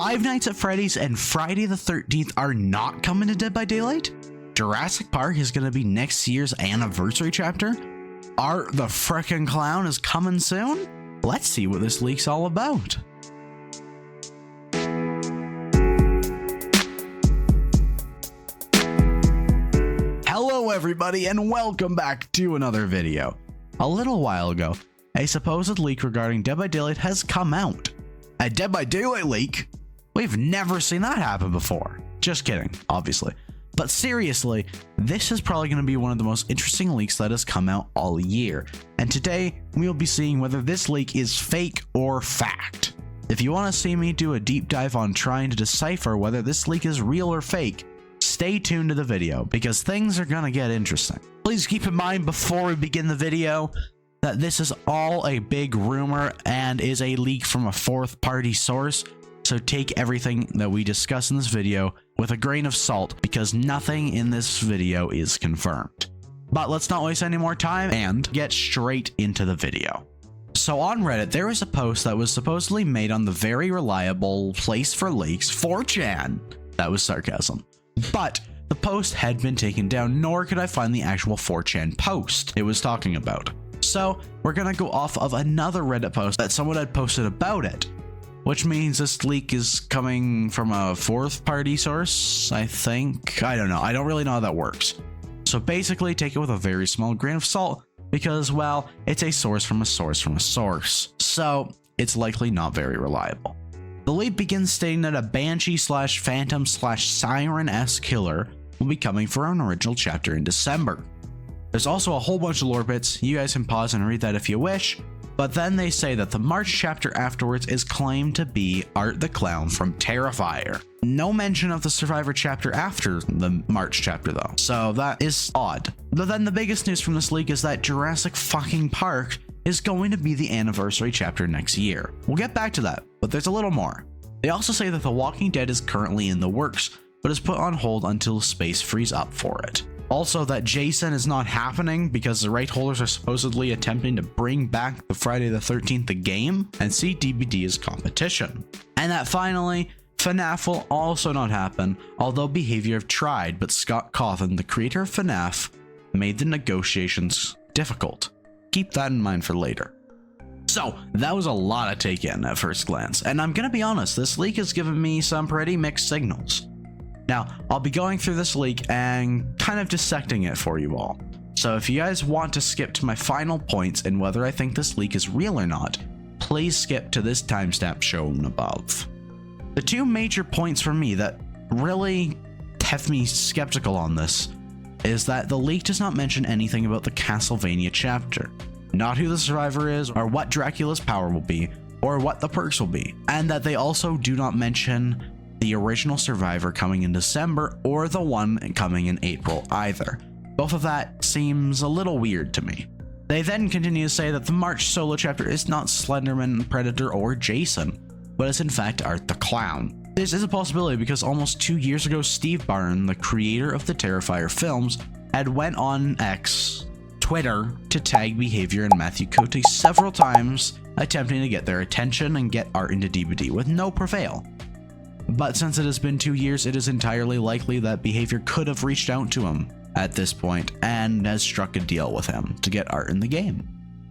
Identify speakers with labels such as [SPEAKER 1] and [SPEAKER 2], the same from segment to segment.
[SPEAKER 1] Five Nights at Freddy's and Friday the 13th are not coming to Dead by Daylight? Jurassic Park is going to be next year's anniversary chapter? Art the frickin' Clown is coming soon? Let's see what this leak's all about. Hello everybody and welcome back to another video. A little while ago, a supposed leak regarding Dead by Daylight has come out. A Dead by Daylight leak? We've never seen that happen before. Just kidding, obviously. But seriously, this is probably going to be one of the most interesting leaks that has come out all year. And today, we'll be seeing whether this leak is fake or fact. If you want to see me do a deep dive on trying to decipher whether this leak is real or fake, stay tuned to the video because things are going to get interesting. Please keep in mind before we begin the video that this is all a big rumor and is a leak from a fourth-party source. So take everything that we discuss in this video with a grain of salt because nothing in this video is confirmed. But let's not waste any more time and get straight into the video. So on Reddit, there was a post that was supposedly made on the very reliable place for leaks, 4chan. That was sarcasm. But the post had been taken down, nor could I find the actual 4chan post it was talking about. So we're gonna go off of another Reddit post that someone had posted about it, which means this leak is coming from a fourth party source, I think. I don't know. I don't really know how that works. So basically take it with a very small grain of salt because, well, it's a source from a source from a source. So it's likely not very reliable. The leak begins stating that a banshee slash phantom slash siren-esque killer will be coming for an original chapter in December. There's also a whole bunch of lore bits. You guys can pause and read that if you wish. But then they say that the March chapter afterwards is claimed to be Art the Clown from Terrifier. No mention of the Survivor chapter after the March chapter though, so that is odd. But then the biggest news from this leak is that Jurassic fucking Park is going to be the anniversary chapter next year. We'll get back to that, but there's a little more. They also say that The Walking Dead is currently in the works, but is put on hold until space frees up for it. Also, that Jason is not happening because the right holders are supposedly attempting to bring back the Friday the 13th the game and see DBD as competition. And that finally, FNAF will also not happen, although Behavior have tried, but Scott Cawthon, the creator of FNAF, made the negotiations difficult. Keep that in mind for later. So, that was a lot to take in at first glance, and I'm gonna be honest, this leak has given me some pretty mixed signals. Now, I'll be going through this leak and kind of dissecting it for you all. So if you guys want to skip to my final points and whether I think this leak is real or not, please skip to this timestamp shown above. The two major points for me that really have me skeptical on this is that the leak does not mention anything about the Castlevania chapter, not who the survivor is or what Dracula's power will be or what the perks will be, and that they also do not mention the original survivor coming in December or the one coming in April either. Both of that seems a little weird to me. They then continue to say that the March solo chapter is not Slenderman, Predator, or Jason, but is in fact Art the Clown. This is a possibility because almost 2 years ago, Steve Byrne, the creator of the Terrifier films, had went on Twitter to tag Behavior and Matthew Cote several times, attempting to get their attention and get Art into DBD with no prevail. But since it has been 2 years, it is entirely likely that Behavior could have reached out to him at this point and has struck a deal with him to get Art in the game.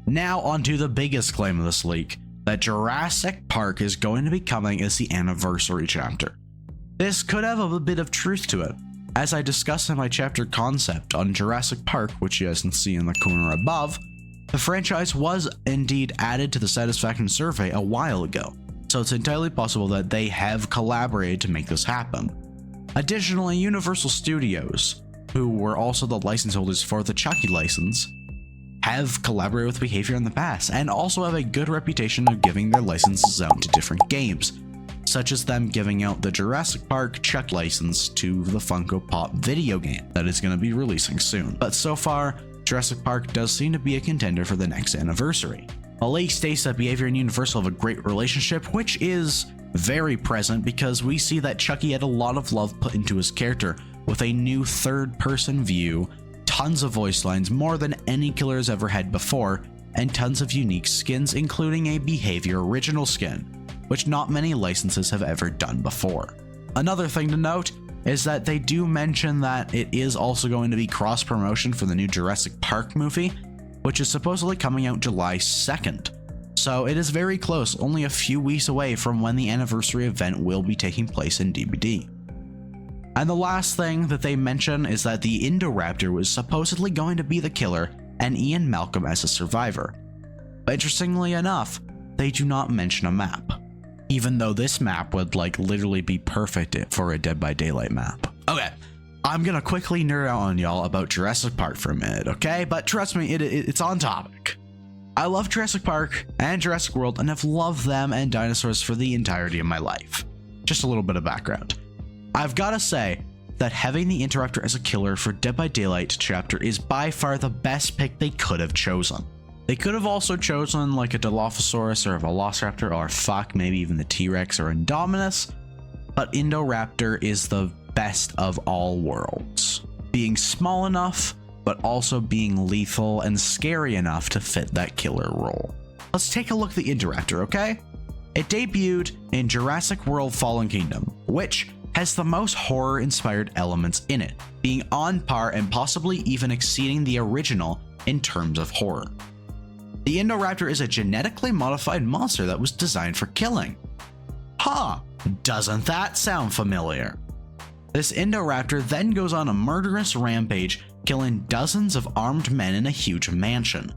[SPEAKER 1] Now onto the biggest claim of this leak, that Jurassic Park is going to be coming as the anniversary chapter. This could have a bit of truth to it. As I discussed in my chapter concept on Jurassic Park, which you guys can see in the corner above, the franchise was indeed added to the satisfaction survey a while ago. So it's entirely possible that they have collaborated to make this happen. Additionally, Universal Studios, who were also the license holders for the Chucky license, have collaborated with Behavior in the past and also have a good reputation of giving their licenses out to different games, such as them giving out the Jurassic Park Chucky license to the Funko Pop video game that is going to be releasing soon. But so far, Jurassic Park does seem to be a contender for the next anniversary. A leak states that Behavior and Universal have a great relationship, which is very present because we see that Chucky had a lot of love put into his character with a new third-person view, tons of voice lines, more than any killer has ever had before, and tons of unique skins, including a Behavior original skin. which not many licenses have ever done before. Another thing to note is that they do mention that it is also going to be cross-promotion for the new Jurassic Park movie, which is supposedly coming out July 2nd. So it is very close, only a few weeks away from when the anniversary event will be taking place in DBD. And the last thing that they mention is that the Indoraptor was supposedly going to be the killer and Ian Malcolm as a survivor. But interestingly enough, they do not mention a map, even though this map would like literally be perfect for a Dead by Daylight map. Okay, I'm gonna quickly nerd out on y'all about Jurassic Park for a minute, okay? But trust me, it's on topic. I love Jurassic Park and Jurassic World and have loved them and dinosaurs for the entirety of my life. Just a little bit of background. I've gotta say that having the Indoraptor as a killer for Dead by Daylight chapter is by far the best pick they could have chosen. They could have also chosen like a Dilophosaurus or a Velociraptor, or fuck, maybe even the T-Rex or Indominus, but Indoraptor is the best of all worlds, being small enough but also being lethal and scary enough to fit that killer role. Let's take a look at the Indoraptor, okay? It debuted in Jurassic World Fallen Kingdom, which has the most horror-inspired elements in it, being on par and possibly even exceeding the original in terms of horror. The Indoraptor is a genetically modified monster that was designed for killing. Huh, doesn't that sound familiar? This Indoraptor then goes on a murderous rampage, killing dozens of armed men in a huge mansion,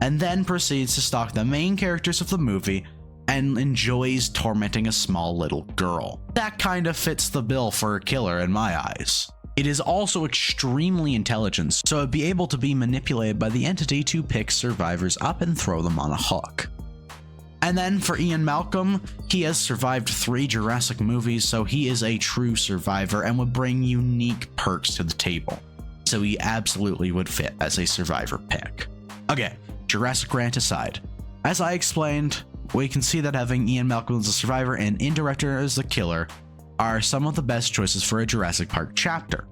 [SPEAKER 1] and then proceeds to stalk the main characters of the movie and enjoys tormenting a small little girl. That kind of fits the bill for a killer in my eyes. It is also extremely intelligent, so it'd be able to be manipulated by the entity to pick survivors up and throw them on a hook. And then for Ian Malcolm, he has survived 3 Jurassic movies, so he is a true survivor and would bring unique perks to the table. So he absolutely would fit as a survivor pick. Okay, Jurassic rant aside. As I explained, we can see that having Ian Malcolm as a survivor and Indoraptor as the killer are some of the best choices for a Jurassic Park chapter,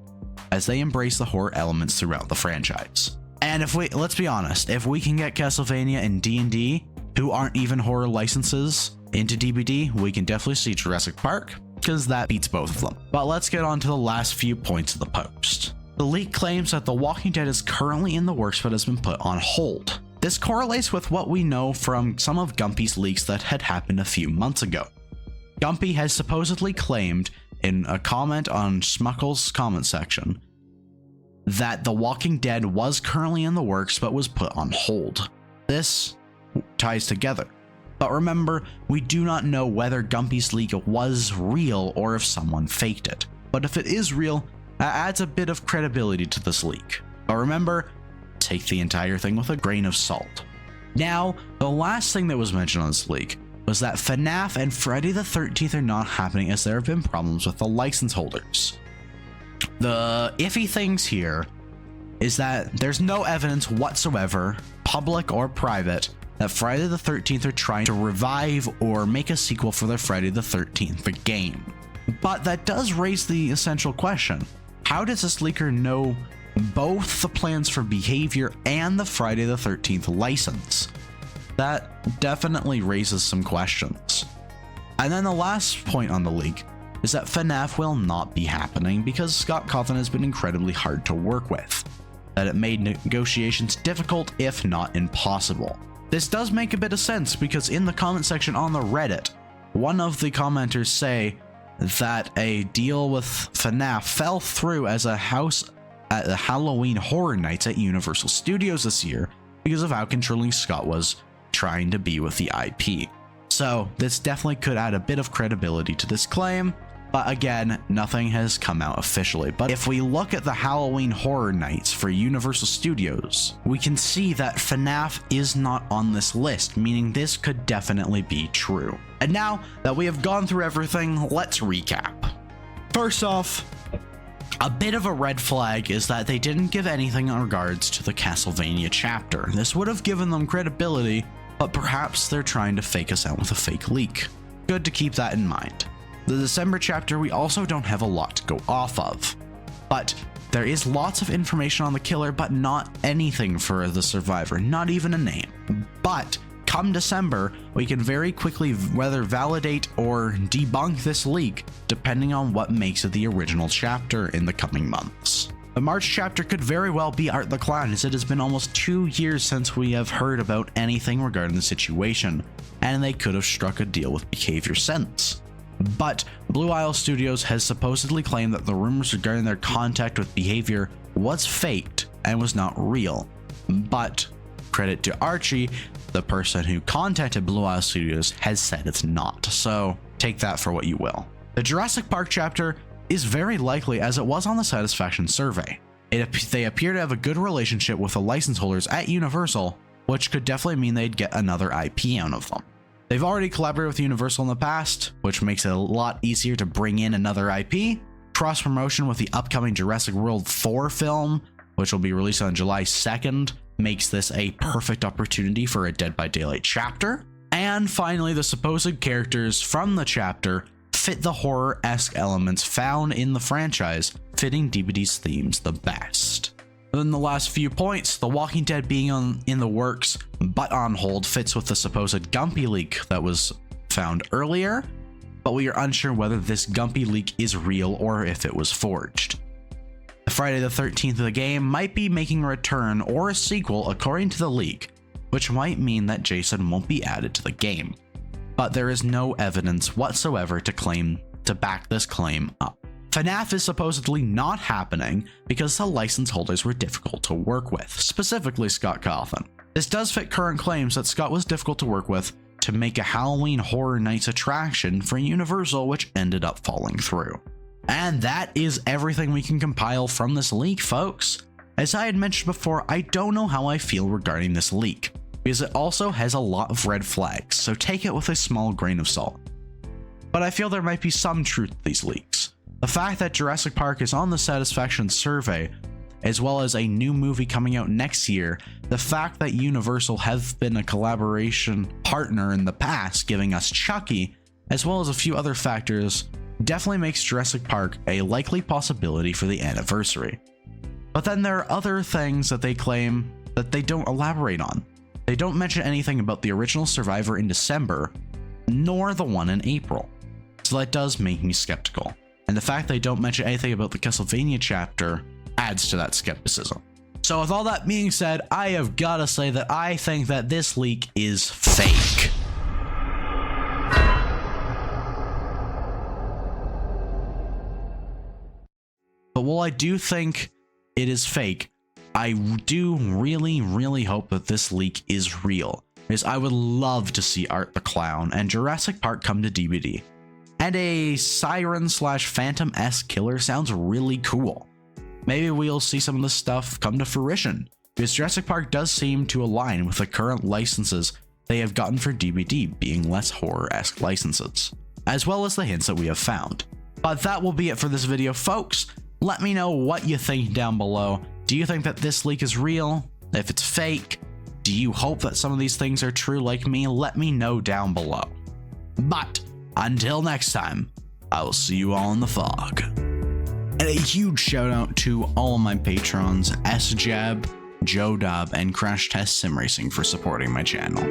[SPEAKER 1] as they embrace the horror elements throughout the franchise. And let's be honest, if we can get Castlevania and D&D, who aren't even horror licenses, into DBD, we can definitely see Jurassic Park, because that beats both of them. But let's get on to the last few points of the post. The leak claims that The Walking Dead is currently in the works but has been put on hold. This correlates with what we know from some of Gumpy's leaks that had happened a few months ago. Gumpy has supposedly claimed in a comment on Smuckle's comment section that The Walking Dead was currently in the works but was put on hold. This ties together. But remember, we do not know whether Gumpy's leak was real or if someone faked it. But if it is real, that adds a bit of credibility to this leak. But remember, take the entire thing with a grain of salt. Now, the last thing that was mentioned on this leak was that FNAF and Friday the 13th are not happening as there have been problems with the license holders. The iffy things here is that there's no evidence whatsoever, public or private, that Friday the 13th are trying to revive or make a sequel for their Friday the 13th game. But that does raise the essential question: how does this leaker know both the plans for behavior and the Friday the 13th license? That definitely raises some questions. And then the last point on the leak is that FNAF will not be happening because Scott Cawthon has been incredibly hard to work with, that it made negotiations difficult if not impossible. This does make a bit of sense because in the comment section on the Reddit, one of the commenters say that a deal with FNAF fell through as a house at the Halloween Horror Nights at Universal Studios this year because of how controlling Scott was trying to be with the IP. So this definitely could add a bit of credibility to this claim, but again, nothing has come out officially. But if we look at the Halloween Horror Nights for Universal Studios, we can see that FNAF is not on this list, meaning this could definitely be true. And now that we have gone through everything, let's recap. First off, a bit of a red flag is that they didn't give anything in regards to the Castlevania chapter. This would have given them credibility, but perhaps they're trying to fake us out with a fake leak. Good to keep that in mind. The December chapter, we also don't have a lot to go off of, but there is lots of information on the killer, but not anything for the survivor, not even a name. But come December, we can very quickly whether validate or debunk this leak, depending on what makes it the original chapter in the coming months. The March chapter could very well be Art the Clown, as it has been almost 2 years since we have heard about anything regarding the situation, and they could have struck a deal with Behavior since. But Blue Isle Studios has supposedly claimed that the rumors regarding their contact with Behavior was faked and was not real. But credit to Archie, the person who contacted Blue Isle Studios has said it's not, so take that for what you will. The Jurassic Park chapter is very likely, as it was on the satisfaction survey. They appear to have a good relationship with the license holders at Universal, which could definitely mean they'd get another IP out of them. They've already collaborated with Universal in the past, which makes it a lot easier to bring in another IP. Cross promotion with the upcoming Jurassic World 4 film, which will be released on July 2nd, makes this a perfect opportunity for a Dead by Daylight chapter. And finally, the supposed characters from the chapter fit the horror-esque elements found in the franchise, fitting DBD's themes the best. Then the last few points, The Walking Dead being in the works but on hold fits with the supposed Gumpy leak that was found earlier, but we are unsure whether this Gumpy leak is real or if it was forged. Friday the 13th of the game might be making a return or a sequel according to the leak, which might mean that Jason won't be added to the game. But there is no evidence whatsoever to back this claim up. FNAF is supposedly not happening because the license holders were difficult to work with, specifically Scott Cawthon. This does fit current claims that Scott was difficult to work with to make a Halloween Horror Nights attraction for Universal, which ended up falling through. And that is everything we can compile from this leak, folks. As I had mentioned before, I don't know how I feel regarding this leak, because it also has a lot of red flags, so take it with a small grain of salt. But I feel there might be some truth to these leaks. The fact that Jurassic Park is on the satisfaction survey, as well as a new movie coming out next year, the fact that Universal have been a collaboration partner in the past, giving us Chucky, as well as a few other factors, definitely makes Jurassic Park a likely possibility for the anniversary. But then there are other things that they claim that they don't elaborate on. They don't mention anything about the original Survivor in December, nor the one in April. So that does make me skeptical. And the fact they don't mention anything about the Castlevania chapter adds to that skepticism. So with all that being said, I have got to say that I think that this leak is fake. But while I do think it is fake, I do really hope that this leak is real, because I would love to see Art the Clown and Jurassic Park come to DBD. And a siren / phantom-esque killer sounds really cool. Maybe we'll see some of this stuff come to fruition, because Jurassic Park does seem to align with the current licenses they have gotten for DBD being less horror-esque licenses, as well as the hints that we have found. But that will be it for this video, folks. Let me know what you think down below. Do you think that this leak is real? If it's fake, do you hope that some of these things are true like me? Let me know down below. But until next time, I will see you all in the fog. And a huge shout out to all of my patrons, SJab, Joe Dobb, and Crash Test Sim Racing for supporting my channel.